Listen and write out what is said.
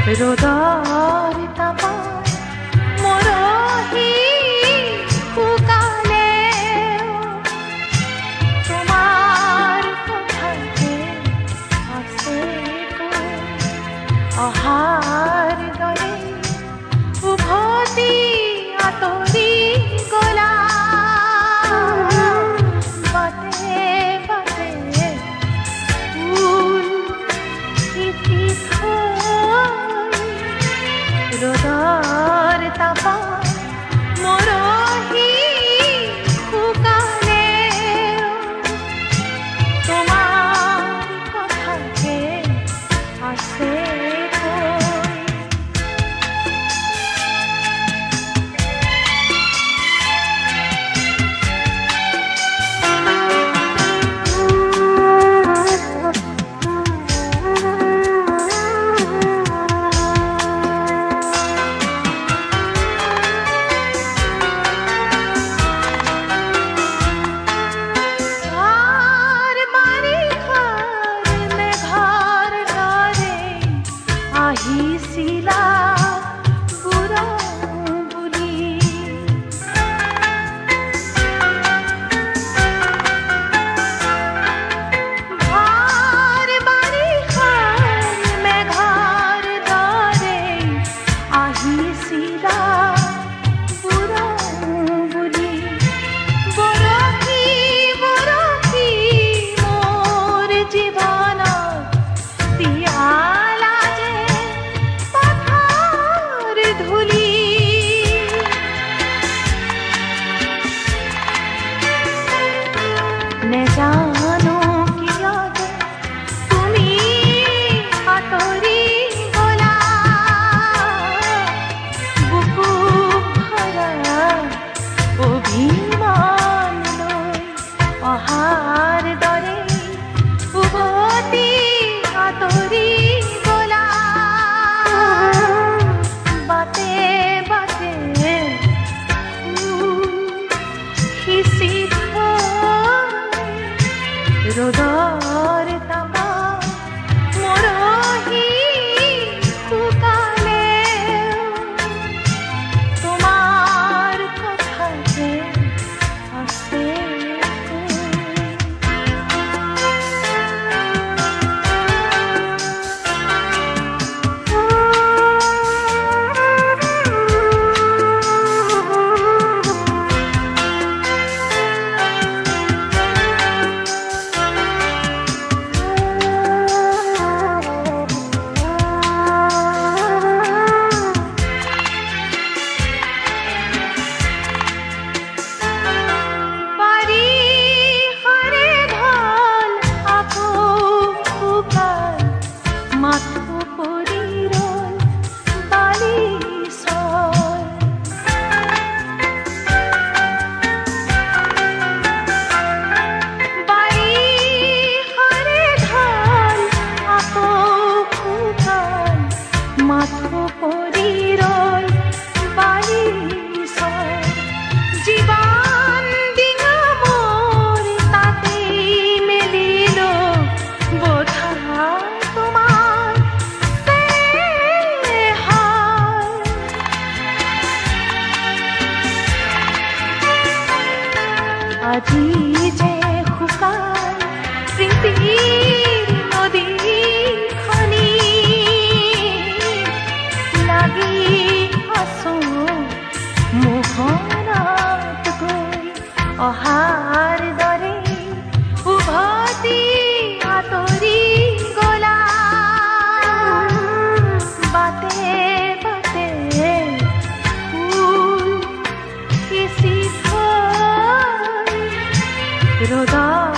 ৰ'দৰ তাপত মৰহি শুকালে তোমাৰ কথাতে আছে অহাৰ দৰে উভতি আঁতৰি গলা বাটে বাটে ফুল সিঁচি থৈ ৰ'দৰ তাপত মৰহি শুকালে তোমাৰ কথাতে আছে আহিছিলা বুঢ়া বুলি ভাৰ বাৰিষাৰ মেঘৰ দৰে আহিছিলা বুঢ়া বুলি বৰশী বৰশী মোৰ জীৱনত তিয়ালা যে ধুলি নেজানো কিয় যে তুমি আঁতৰি গলা বুকু ভৰা অভিমান লৈ অহাৰ দৰে উভতি আঁতৰি গলা বাটে বাটে সিঁচি থৈ ৰ'দৰ তাপত মৰহি শুকালে তোমাৰ কথাতে আছে জীবন দিঙা মোৰ তাতেই মেলিল বোধা তোমাৰ আজি যে শুকাল প্ৰীতিৰ নদীখনি লাগি আছো মোহনত গৈ অহাৰ দৰে উভতি আঁতৰি গলা বাটে বাটে ফুল সিঁচি থৈ ৰ'দৰ